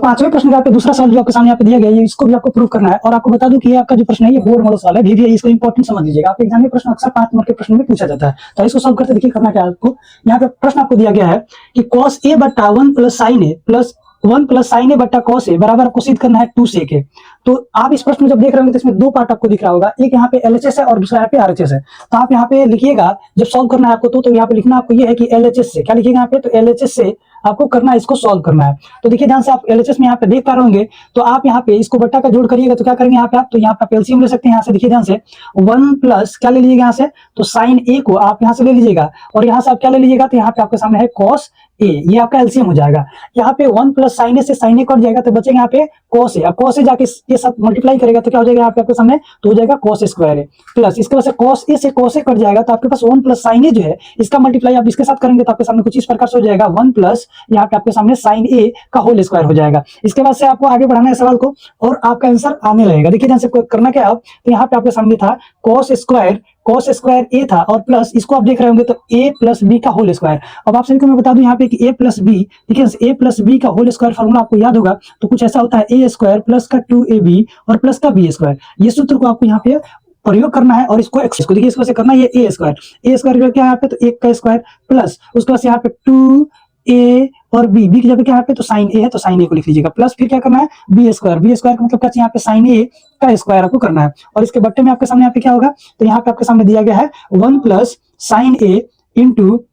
पांचवें प्रश्न का आपका दूसरा सवाल जो आपके सामने यहाँ पे दिया गया है, इसको भी आपको प्रूव करना है। और आपको बता दूं कि ये आपका जो प्रश्न है ये बोर्ड मॉडल सवाल है, भी इसको इंपॉर्टेंट समझ लीजिएगा। आपके एग्जाम में प्रश्न अक्सर 5 नंबर के प्रश्न में पूछा जाता है। तो इसको सॉल्व करते देखिए करना क्या है आपको। यहाँ पे प्रश्न आपको दिया गया है कि cos a बट्टा 1 plus sin a plus 1 plus sin a बट्टा cos a बराबर आपको सिद्ध करना है 2 sec a। तो आप इस प्रश्न में जब देख रहे होंगे तो इसमें दो पार्ट आपको दिख रहा होगा, एक यहाँ पे LHS है और दूसरा यहाँ पे RHS है। तो आप यहाँ पे लिखिएगा जब सॉल्व करना है आपको तो यहाँ पे लिखना आपको ये है कि LHS से क्या लिखिएगा यहाँ पे, तो LHS से आपको करना है, इसको सॉल्व करना है। तो देखिए ध्यान से आप LHS में यहाँ पे देख पा रहे होंगे, तो आप यहाँ पे इसको बट्टा का जोड़ करिएगा तो क्या करेंगे यहाँ पे आप, तो यहाँ पे आप एलसीएम ले सकते हैं। यहाँ से देखिए ध्यान से 1 प्लस क्या ले लीजिएगा यहाँ से, तो sin a को आप यहाँ से ले लीजिएगा और यहाँ से आप क्या ले लीजिएगा, तो यहाँ पे आपके सामने है cos a, ये आपका एलसीएम हो जाएगा। यहाँ पे 1 प्लस sin a से sin a कट जाएगा तो बचेगा यहाँ पे cos a। अब cos a जाके ये सब मल्टीप्लाई करेगा तो क्या हो जाएगा यहाँ पे आपके सामने, तो हो जाएगा cos स्क्वायर a प्लस इसके बाद से cos a से cos a कट जाएगा तो आपके पास 1 प्लस sin a जो है इसका मल्टीप्लाई आप इसके साथ करेंगे तो आपके सामने कुछ इस प्रकार से हो जाएगा 1 प्लस यहाँ पे आपके सामने sin a का होल स्क्वायर हो जाएगा। इसके बाद से आपको आगे बढ़ाना है सवाल को और आपका आंसर आने लगेगा। देखिए ध्यान से करना क्या आप, तो यहाँ पे आपके सामने था cos स्क्वायर a था और प्लस इसको आप देख रहे होंगे तो a प्लस बी का होल स्क्वायर। अब आप सभी को मैं बता दूं यहाँ पे कि a प्लस बी, ठीक है, a प्लस बी का होल स्क्वायर फॉर्मूला आपको याद होगा तो कुछ ऐसा होता है a स्क्वायर प्लस का 2ab और प्लस का b स्क्वायर। ये सूत्र को आपको यहाँ पे प्रयोग करना है और इसको इसको देखिए इसको से करना है ये a स्क्वायर क्या है यहाँ पे, तो 1 का स्क्वायर प्लस उसके बाद यहाँ पे 2a और b की जगह क्या यहाँ पे, तो sin a है तो sin a को लिख लीजिएगा प्लस फिर क्या करना है b स्क्वायर का मतलब क्या, यहाँ पे sin a का स्क्वायर आपको करना है। और इसके बट्टे में आपके सामने यहाँ पे क्या होगा, तो यहाँ पे आपके सामने दिया गया है 1 प्लस sin a इंटू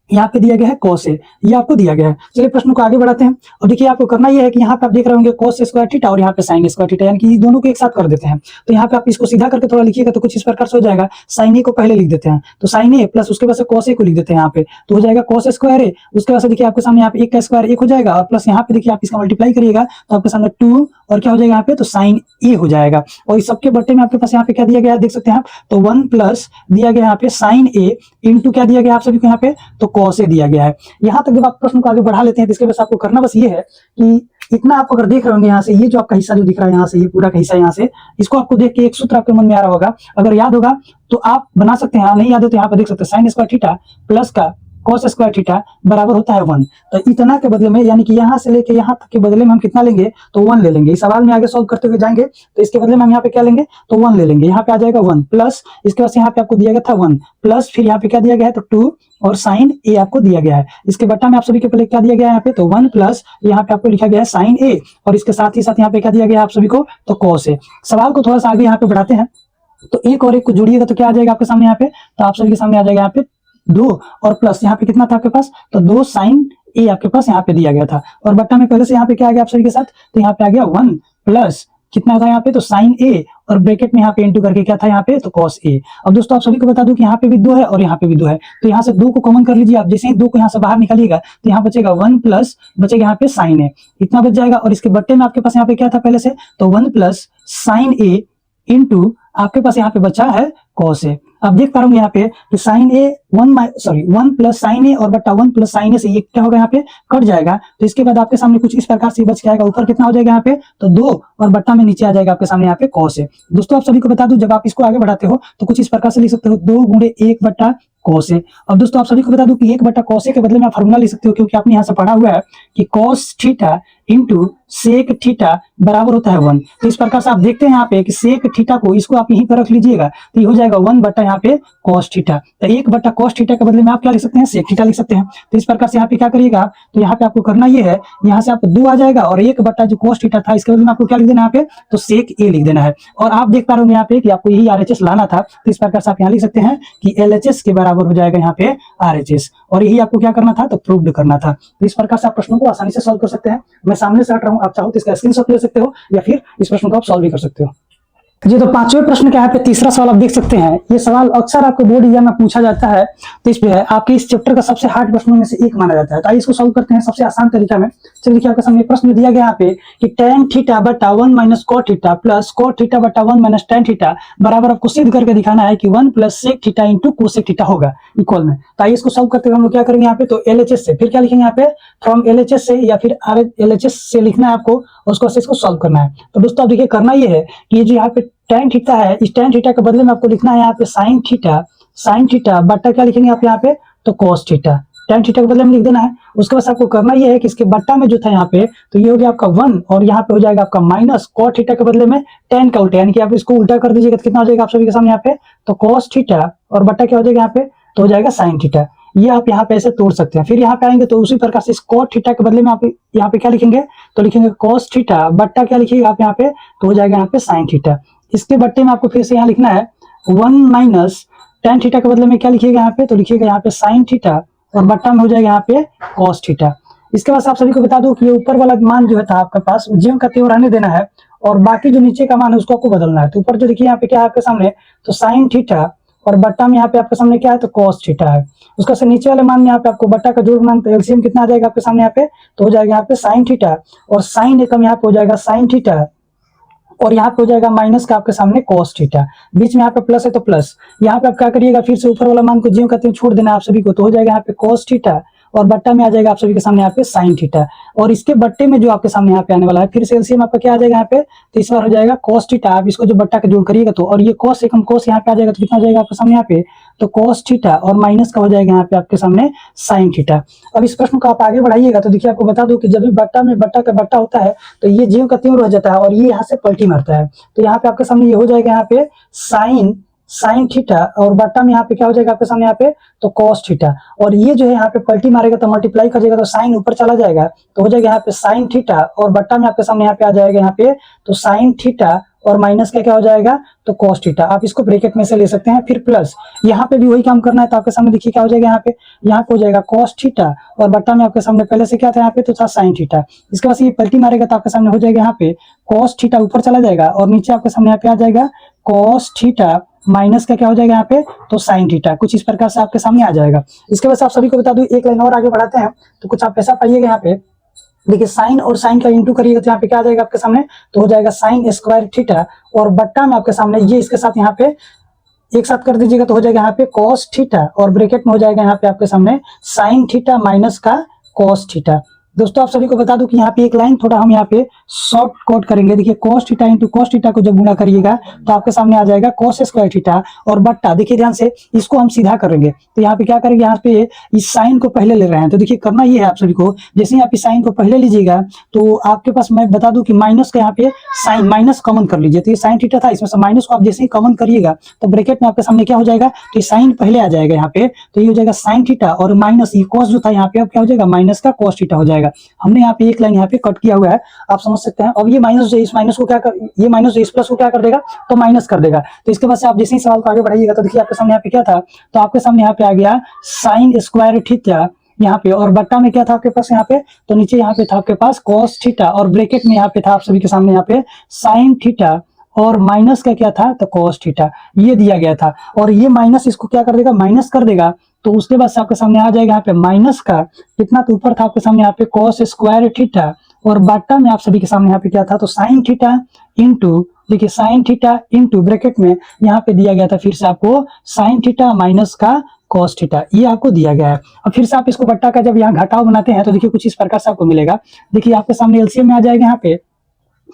यहाँ पे दिया गया है cos a, ये आपको दिया गया है। चलिए प्रश्न को आगे बढ़ाते हैं और देखिए आपको करना ये है कि यहाँ पे आप देख रहे होंगे cos स्क्वायर थीटा और यहाँ पे sin स्क्वायर थीटा, यानी कि दोनों को एक साथ कर देते हैं। तो यहाँ पे आप इसको सीधा करके थोड़ा लिखिएगा तो कुछ इस प्रकार से हो जाएगा, sin a को पहले लिख देते हैं तो sin a प्लस उसके बाद से cos a को लिख देते हैं यहाँ पे तो हो जाएगा cos स्क्वायर a। उसके बाद से देखिए आपके सामने यहाँ पे 1 का स्क्वायर 1 हो जाएगा और प्लस यहाँ पे देखिए आप इसका मल्टीप्लाई करिएगा तो आपके सामने 2 और क्या हो जाएगा यहाँ पे, तो sin a हो जाएगा। और इस सबके बट्टे में आपके पास यहाँ पे क्या दिया गया है देख सकते हैं आप, तो 1 प्लस दिया गया यहाँ पे sin a इंटू क्या दिया गया आप सभी को यहाँ पे, तो cos a दिया गया है। यहाँ तक जब आप प्रश्न को आगे बढ़ा लेते हैं तो इसके बाद आपको करना बस ये है कि इतना आप अगर देख रहे होंगे यहाँ से ये जो आपका हिस्सा जो दिख रहा है यहाँ से, ये पूरा का हिस्सा यहाँ से, इसको आपको देख के एक सूत्र आपके मन में आ रहा होगा, अगर याद होगा तो आप बना सकते हैं, नहीं याद हो तो यहाँ पे देख सकते हैं sin स्क्वायर थीटा प्लस का cos स्क्वायर थीटा बराबर होता है 1। तो इतना के बदले में यानी कि यहाँ से लेके यहाँ तक के बदले में हम कितना लेंगे, तो 1 ले लेंगे। इस सवाल में आगे सॉल्व करते हुए जाएंगे तो इसके बदले में हम यहाँ पे क्या लेंगे, तो 1 ले लेंगे। यहाँ पे आ जाएगा 1 प्लस इसके बाद यहाँ पे आपको दिया गया था 1 प्लस फिर यहाँ पे क्या दिया गया है, तो 2 और sin a आपको दिया गया है। इसके बट्टा में आप सभी के पहले क्या दिया गया है यहाँ पे, तो 1 प्लस यहाँ पे आपको लिखा गया है sin a और इसके साथ ही साथ यहाँ पे क्या दिया गया है आप सभी को, तो cos a। सवाल को थोड़ा सा आगे यहाँ पे बढ़ाते हैं तो एक और एक को जोड़िएगा तो क्या आ जाएगा आपके सामने यहाँ पे, तो आप सभी के सामने आ जाएगा यहाँ पे 2 और प्लस यहाँ पे कितना था आपके पास, तो 2 sin a आपके पास यहाँ पे दिया गया था और बट्टा में पहले से यहाँ पे क्या आ गया आप सभी के साथ, तो यहाँ पे आ गया 1 प्लस कितना था यहाँ पे, तो sin a और ब्रैकेट में यहाँ पे इंटू करके क्या था यहाँ पे, तो cos a। अब दोस्तों आप सभी को बता दूं कि यहाँ पे भी 2 है और यहाँ पे भी 2 है तो यहाँ से 2 को कॉमन कर लीजिए आप। जैसे ही 2 को यहाँ से बाहर निकालिएगा तो यहाँ बचेगा 1 प्लस बचेगा यहाँ पे sin a, इतना बच जाएगा। और इसके बट्टे में आपके पास यहाँ पे क्या था पहले से, तो 1 प्लस sin a इंटू आपके पास यहाँ पे बचा है cos a। आप देख पा रहे होंगे यहाँ पे कि sin a 1 plus sin a और बट्टा 1 प्लस sin a से ये क्या होगा यहाँ पे कट जाएगा। तो इसके बाद आपके सामने कुछ इस प्रकार से बच के आएगा, ऊपर कितना हो जाएगा यहाँ पे, तो 2 और बट्टा में नीचे आ जाएगा आपके सामने यहाँ पे cos a। दोस्तों आप सभी को बता दूं जब आप इसको आगे बढ़ाते हो तो कुछ इस प्रकार से लिख सकते हो 2 गुणे 1 बट्टा cos a। अब दोस्तों आप सभी को बता दूं कि 1 बट्टा cos a के बदले में आप फॉर्मूला लिख सकते हो क्योंकि आपने यहाँ से पढ़ा हुआ है कि cos theta into sec theta बराबर होता है 1। तो इस प्रकार से आप देखते हैं यहाँ पे कि सेक थीटा को इसको आप यहीं पर रख लीजिएगा तो ये हो जाएगा 1 बट्टा यहाँ पे cos थीटा। तो 1 बट्टा cos थीटा के बदले में आप क्या लिख सकते हैं, सेक थीटा लिख सकते हैं। तो इस प्रकार से यहाँ पे क्या करिएगा, तो यहाँ पे आपको करना ये है, यहाँ से आपको 2 आ जाएगा और 1 बट्टा जो cos थीटा था इसके बदले में आपको क्या लिख देना है यहाँ पे, तो सेक a लिख देना है। और आप देख पा रहे होंगे यहाँ पे कि आपको यही RHS लाना था तो इस प्रकार से आप यहाँ लिख सकते हैं कि LHS के बराबर हो जाएगा यहाँ पे RHS और यही आपको क्या करना था, तो प्रूव्ड करना था। तो इस प्रकार से आप प्रश्नों को आसानी से सॉल्व कर सकते हैं। मैं सामने से हट रहा हूँ, आप चाहो तो इसका स्क्रीनशॉट ले सकते हो या फिर इस प्रश्न को आप सॉल्व भी कर सकते हो। जी तो पांचवें प्रश्न के यहाँ पे तीसरा सवाल आप देख सकते हैं। ये सवाल अक्सर आपको बोर्ड एग्जाम में पूछा जाता है तो इस पे है आपके इस चैप्टर का सबसे हार्ड प्रश्नों में से एक माना जाता है। तो आइए इसको सॉल्व करते हैं सबसे आसान तरीका में। चलिए देखिए आपके सामने प्रश्न दिया गया यहाँ पे कि tan थीटा बटा 1 minus cot theta plus cot theta बटा 1 माइनस tan थीटा बराबर आपको सिद्ध करके दिखाना है कि 1 plus sec theta into cosec theta होगा इक्वल में। तो आइए इसको सॉल्व करते हुए हम लोग क्या करेंगे यहाँ पे, तो LHS से फिर क्या लिखेंगे यहाँ पे, फ्रॉम LHS से या फिर LHS से लिखना है आपको और उसको इसको सॉल्व करना है। तो दोस्तों आप देखिए करना ये है कि ये जो यहाँ पे tan थीटा है, इस tan थीटा के बदले में आपको लिखना है यहाँ पे sin थीटा बटा क्या लिखेंगे आप यहाँ पे, तो cos थीटा। tan थीटा के बदले में लिख देना है। उसके बाद आपको करना ये है कि इसके बट्टा में जो था यहाँ पे, तो ये हो गया आपका 1 और यहाँ पे हो जाएगा आपका माइनस cot थीटा के बदले में tan का उल्टा, यानी कि आप इसको उल्टा कर दीजिएगा तो कितना हो जाएगा आप सभी के सामने यहाँ पे, तो cos थीटा और बट्टा क्या हो जाएगा यहाँ पे, तो हो जाएगा sin थीटा। ये आप यहाँ पे ऐसे तोड़ सकते हैं। फिर यहाँ पे आएंगे तो उसी प्रकार से इस cot थीटा के बदले में आप यहाँ पे क्या लिखेंगे, तो लिखेंगे cos थीटा, बट्टा क्या लिखिएगा आप यहाँ पे, तो हो जाएगा यहाँ पे sin थीटा। इसके बट्टे में आपको फिर से यहाँ लिखना है 1 माइनस tan थीटा के बदले में क्या लिखिएगा यहाँ पे, तो लिखिएगा यहाँ पे sin थीटा और बट्टा में हो जाएगा यहाँ पे cos थीटा। इसके बाद आप सभी को बता दूं कि ये ऊपर वाला मान जो है था आपके पास ज्यों का त्यों रहने देना है और बाकी जो नीचे का मान है उसको आपको बदलना है। तो ऊपर जो देखिए यहाँ पे क्या है आपके सामने, तो sin थीटा और बट्टा में यहाँ पे आपके सामने क्या है, तो cos थीटा है। उसका से नीचे वाले मान में यहाँ पे आपको बट्टा का जोड़ मान, तो एलसीएम कितना आ जाएगा आपके सामने यहाँ पे, तो हो जाएगा यहाँ पे sin थीटा और sin एकम यहाँ पे हो जाएगा sin थीटा और यहाँ पे हो जाएगा माइनस का आपके सामने cos थीटा। बीच में यहाँ पे प्लस है तो प्लस, यहाँ पे आप क्या करिएगा फिर से ऊपर वाला मान को ज्यों कहते हैं छोड़ देना है आप सभी को, तो हो जाएगा यहाँ पे cos थीटा और बट्टा में आ जाएगा आप सभी के सामने यहाँ पे sin थीटा। और इसके बट्टे में जो आपके सामने यहाँ पे आने वाला है फिर से एलसीएम आपका क्या आ जाएगा यहाँ पे, तो इस बार हो जाएगा cos थीटा। आप इसको जो बट्टा का जोड़ करिएगा तो, और ये cos एकम cos यहाँ पे आ जाएगा तो कितना हो जाएगा आपके सामने यहाँ पे, तो cos थीटा और माइनस का हो जाएगा यहाँ पे आपके सामने sin थीटा। अब इस प्रश्न को आप आगे बढ़ाइएगा तो देखिए आपको बता दूं कि जब भी बट्टा में बट्टा का बट्टा होता है तो ये ज्यों का त्यों रह जाता है और ये यहाँ से पलटी मारता है। तो यहाँ पे आपके सामने ये हो जाएगा यहाँ पे sin थीटा और बट्टा में यहाँ पे क्या हो जाएगा आपके सामने यहाँ पे, तो cos थीटा। और ये जो है यहाँ पे पलटी मारेगा तो मल्टीप्लाई कर जाएगा तो sin ऊपर चला जाएगा तो हो जाएगा यहाँ पे sin थीटा और बट्टा में आपके सामने यहाँ पे आ जाएगा यहाँ पे, तो sin थीटा और माइनस का क्या हो जाएगा, तो cos थीटा। आप इसको ब्रैकेट में से ले सकते हैं। फिर प्लस यहाँ पे भी वही काम करना है तो आपके सामने देखिए क्या हो जाएगा यहाँ पे हो जाएगा cos थीटा और बट्टा में आपके सामने पहले से क्या था यहाँ पे, तो था sin थीटा। इसके बाद ये पलटी मारेगा तो आपके सामने हो जाएगा यहाँ पे cos थीटा ऊपर चला जाएगा और नीचे आपके सामने यहाँ पे आ जाएगा cos थीटा माइनस का क्या हो जाएगा यहाँ पे, तो sin थीटा। कुछ इस प्रकार से आपके सामने आ जाएगा। इसके बाद आप सभी को बता दूं एक लाइन और आगे बढ़ाते हैं तो कुछ आप ऐसा पाइएगा यहाँ पे, देखिए साइन और साइन का इंटू करिएगा तो यहाँ पे क्या आ जाएगा आपके सामने, तो हो जाएगा साइन स्क्वायर थीटा और बट्टा में आपके सामने ये इसके साथ यहाँ पे एक साथ कर दीजिएगा तो हो जाएगा यहाँ पे cos थीटा और ब्रैकेट में हो जाएगा यहाँ पे आपके सामने sin थीटा माइनस का cos थीटा। दोस्तों आप सभी को बता दूं कि यहाँ पे एक लाइन थोड़ा हम यहाँ पे शॉर्ट कोट करेंगे। देखिए cos theta into cos theta को जब गुणा करिएगा तो आपके सामने आ जाएगा cos स्क्वायर थीटा और बट्टा, देखिए ध्यान से इसको हम सीधा करेंगे तो यहाँ पे क्या करेंगे, यहाँ पे इस साइन को पहले ले रहे हैं तो देखिए करना ये है आप सभी को, जैसे ही आप इस साइन को पहले लीजिएगा तो आपके पास मैं बता दूं कि माइनस का यहाँ पे साइन माइनस कॉमन कर लीजिए। तो ये साइन थीटा था, इसमें से माइनस को आप जैसे ही कॉमन करिएगा तो ब्रैकेट में आपके सामने क्या हो जाएगा, तो ये साइन पहले आ जाएगा यहाँ पे, तो ये हो जाएगा साइन थीटा और माइनस ये cos जो था यहाँ पे अब क्या हो जाएगा माइनस का cos थीटा हो जाएगा। हमने यहाँ पे एक लाइन यहाँ पे कट किया हुआ है, आप समझ सकते हैं। अब ये माइनस जो इस माइनस को क्या कर, ये माइनस जो इस प्लस को क्या कर देगा, तो माइनस कर देगा। तो इसके बाद से आप जैसे ही सवाल को आगे बढ़ाइएगा तो देखिए आपके सामने यहाँ पे क्या था, तो आपके सामने यहाँ पे आ गया साइन स्क्वायर थीटा यहाँ पे और बट्टा में क्या था आपके पास यहाँ पे, तो नीचे यहाँ पे था आपके पास cos थीटा और ब्रैकेट में यहाँ पे था आप सभी के सामने यहाँ पे sin थीटा और माइनस का क्या था, तो cos थीटा ये दिया गया था। और ये माइनस इसको क्या कर देगा, माइनस कर देगा। तो उसके बाद से आपके सामने आ जाएगा यहाँ पे माइनस का कितना, तो ऊपर था आपके सामने यहाँ पे cos स्क्वायर थीटा और बट्टा में आप सभी के सामने यहाँ पे क्या था, तो sin थीटा इंटू, देखिए sin थीटा इंटू ब्रैकेट में यहाँ पे दिया गया था फिर से आपको sin थीटा माइनस का cos थीटा, ये आपको दिया गया है। और फिर से आप इसको बट्टा का जब यहाँ घटाव बनाते हैं तो देखिए कुछ इस प्रकार से आपको मिलेगा। देखिए आपके सामने एलसीएम में आ जाएगा यहाँ पे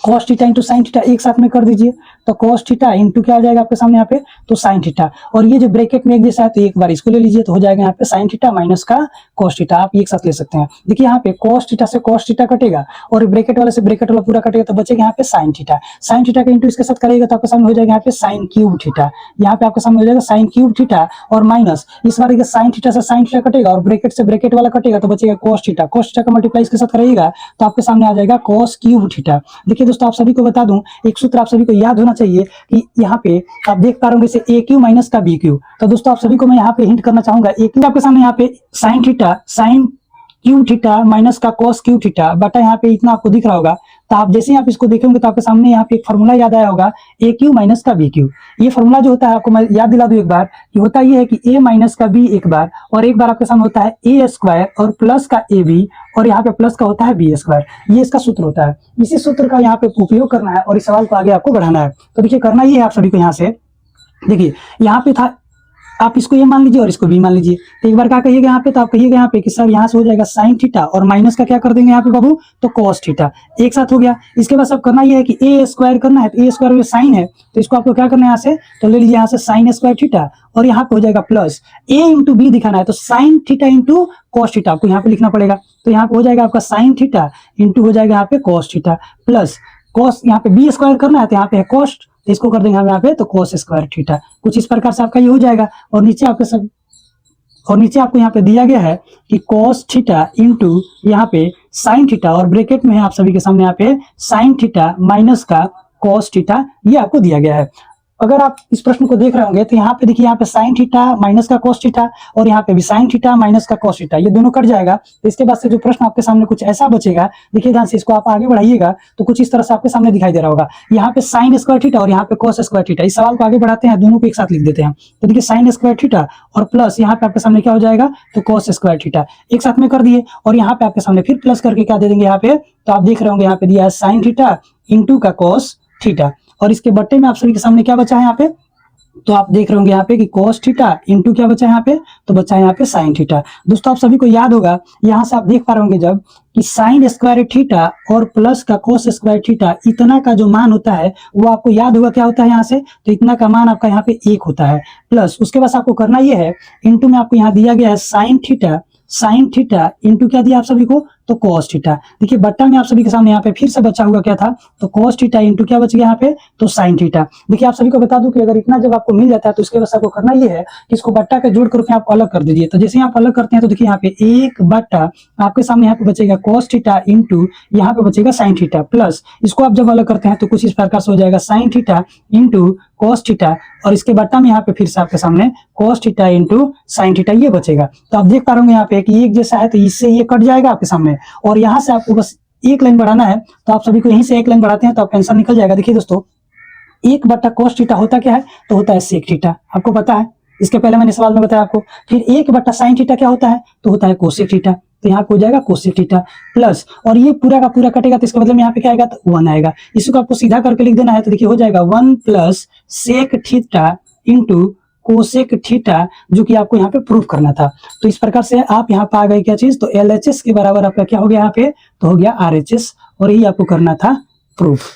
cos theta into sine theta एक साथ में कर दीजिए तो cos थीटा इंटू क्या आ जाएगा आपके सामने यहाँ पे, तो sin थीटा और ये जो ब्रैकेट में एक जैसा है तो एक बार इसको ले लीजिए तो हो जाएगा यहाँ पे sin थीटा माइनस का cos थीटा, आप एक साथ ले सकते हैं। देखिए यहाँ पे cos थीटा से cos थीटा कटेगा और ब्रैकेट वाले से ब्रैकेट वाला पूरा कटेगा तो बचेगा यहाँ पे sin थीटा का इंटू इसके साथ करेगा तो आपके सामने हो जाएगा यहाँ पे sin क्यूब थीटा, यहाँ पे आपके सामने हो जाएगा sin क्यूब थीटा और माइनस इस बार sin थीटा से sin थीटा कटेगा और ब्रैकेट से ब्रैकेट वाला कटेगा तो बचेगा cos थीटा का मल्टीप्लाई इसके साथ करेगा तो आपके सामने आ जाएगा cos क्यूब थीटा। देखिए दोस्तों आप सभी को बता दूं एक सूत्र आप सभी को याद होना चाहिए कि यहाँ पे आप देख पा रहे होंगे ए क्यू माइनस का बी क्यू। तो दोस्तों आप सभी को मैं यहाँ पे हिंट करना चाहूंगा, ए क्यू आपके सामने यहाँ पे sine theta sine Q theta minus का cos क्यू थीटा बटा यहाँ पे इतना आपको दिख रहा होगा। तो आप जैसे ही आप इसको देखेंगे तो आपके सामने यहाँ पे एक फॉर्मूला याद आया होगा ए क्यू माइनस का बी क्यू। ये फॉर्मूला जो होता है आपको मैं याद दिला दूं एक बार, कि होता ये है कि ए माइनस का बी एक बार और एक बार आपके सामने होता है ए स्क्वायर और प्लस का ए बी और यहाँ पे प्लस का होता है बी स्क्वायर, ये इसका सूत्र होता है। इसी सूत्र का यहाँ पे उपयोग करना है और इस सवाल को आगे आपको बढ़ाना है। तो देखिए करना ये है आप सभी को, यहाँ से देखिए यहाँ पे था आप इसको ये मान लीजिए और इसको भी मान लीजिए। तो एक बार क्या कहिएगा यहाँ पे, तो आप कहिएगा यहाँ पे कि सर यहाँ से हो जाएगा साइन थीटा और माइनस का क्या कर देंगे यहाँ पे बाबू, तो कॉस थीटा। एक साथ हो गया। इसके बाद सब करना ये है कि ए स्क्वायर करना है, तो ए स्क्वायर में साइन है तो इसको आपको क्या करना है यहाँ से, तो ले लीजिए यहाँ से साइन स्क्वायर थीटा और यहाँ पे हो जाएगा प्लस ए इंटू बी दिखाना है, तो sine theta into cos theta आपको यहाँ पे लिखना पड़ेगा। तो यहाँ पे हो जाएगा आपका साइन थीटा इंटू हो जाएगा यहाँ पे कॉस थीटा प्लस कॉस, यहाँ पे बी स्क्वायर करना है तो यहाँ पे है कॉस्ट, तो इसको कर देंगे हम यहाँ पे तो कॉस स्क्वायर थीटा। कुछ इस प्रकार से आपका ये हो जाएगा। और नीचे आपके सब, और नीचे आपको यहाँ पे दिया गया है कि कॉस थीटा इंटू यहाँ पे साइन थीटा और ब्रैकेट में है आप सभी के सामने यहाँ पे साइन थीटा माइनस का कॉस थीटा, ये आपको दिया गया है। अगर आप इस प्रश्न को देख रहे होंगे तो यहाँ पे देखिए, यहाँ पे साइन थीटा माइनस का कॉस थीटा और यहाँ पे भी साइन थीटा माइनस का कॉस थीटा, ये दोनों कट जाएगा। तो इसके बाद से जो प्रश्न आपके सामने कुछ ऐसा बचेगा, देखिए ध्यान से, इसको आप आगे बढ़ाइएगा तो कुछ इस तरह से आपके सामने दिखाई दे रहा होगा। यहाँ पे साइन स्क्वायर थीटा और यहाँ पे कॉस स्क्वायर थीटा। इस सवाल को आगे बढ़ाते हैं, दोनों को एक साथ लिख देते हैं। तो देखिए साइन स्क्वायर थीटा और प्लस यहाँ पे आपके सामने क्या हो जाएगा, तो कॉस स्क्वायर थीटा एक साथ में कर दिए। और यहाँ पे आपके सामने फिर प्लस करके क्या दे देंगे यहाँ पे, तो आप देख रहे होंगे यहाँ पे दिया है साइन थीटा इंटू का कॉस थीटा और इसके बट्टे में आप सभी के सामने क्या बचा है यहाँ पे, तो आप देख रहे होंगे यहाँ पे कि cos थीटा इंटू क्या बचा है यहाँ पे, तो बचा है यहाँ पे sin थीटा। दोस्तों आप सभी को याद होगा, यहाँ से आप देख पा रहे होंगे जब कि sin स्क्वायर थीटा और प्लस का cos स्क्वायर थीटा, इतना का जो मान होता है वो आपको याद होगा क्या होता है यहाँ से, तो इतना का मान आपका यहाँ पे 1 होता है। प्लस उसके बाद आपको करना ये है, इंटू में आपको यहाँ दिया गया है साइन थीटा इंटू क्या दिया आप सभी को, तो cos थीटा। देखिए बट्टा में आप सभी के सामने यहाँ पे फिर से बचा हुआ क्या था, तो cos थीटा इंटू क्या बच गया यहाँ पे, तो sin थीटा। देखिए आप सभी को बता दूं कि अगर इतना जब आपको मिल जाता है तो उसके बाद आपको करना ये है कि इसको बट्टा के जोड़ करके आप अलग कर दीजिए। तो जैसे ही आप अलग करते हैं तो देखिए यहाँ पे एक बट्टा आपके सामने यहाँ पे बचेगा cos थीटा इंटू यहाँ पे बचेगा sin थीटा प्लस इसको आप जब अलग करते हैं तो कुछ इस प्रकार से हो जाएगा sin theta into cos theta और इसके बट्टा में यहाँ पे फिर से आपके सामने cos theta into sin theta ये बचेगा। तो आप देख पा रहे होंगे यहाँ पे कि एक जैसा है तो इससे ये कट जाएगा आपके सामने और यहाँ से आपको बस एक लाइन बढ़ाना है। तो आप सभी को यहीं से एक लाइन बढ़ाते हैं तो आपका आंसर निकल जाएगा। देखिए दोस्तों, एक बट्टा cos थीटा होता क्या है, तो होता है sec थीटा, आपको पता है, इसके पहले मैंने सवाल में बताया आपको। फिर एक बट्टा sin थीटा क्या होता है, तो होता है cosec थीटा, तो यहाँ पे हो जाएगा cosec थीटा प्लस और ये पूरा का पूरा कटेगा तो इसका मतलब यहाँ पे क्या आएगा, तो 1 आएगा। इसको आपको सीधा करके लिख देना है तो देखिए हो जाएगा 1 plus sec theta into cosec theta, जो कि आपको यहाँ पे प्रूफ करना था। तो इस प्रकार से आप यहाँ पे आ गए क्या चीज, तो LHS के बराबर आपका क्या हो गया यहाँ पे, तो हो गया RHS और यही आपको करना था प्रूफ।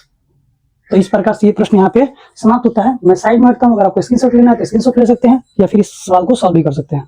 तो इस प्रकार से ये प्रश्न यहाँ पे समाप्त होता है। मैं साइड में रखता हूँ, अगर आपको स्क्रीनशॉट लेना है तो स्क्रीनशॉट ले सकते हैं या फिर इस सवाल को सॉल्व भी कर सकते हैं।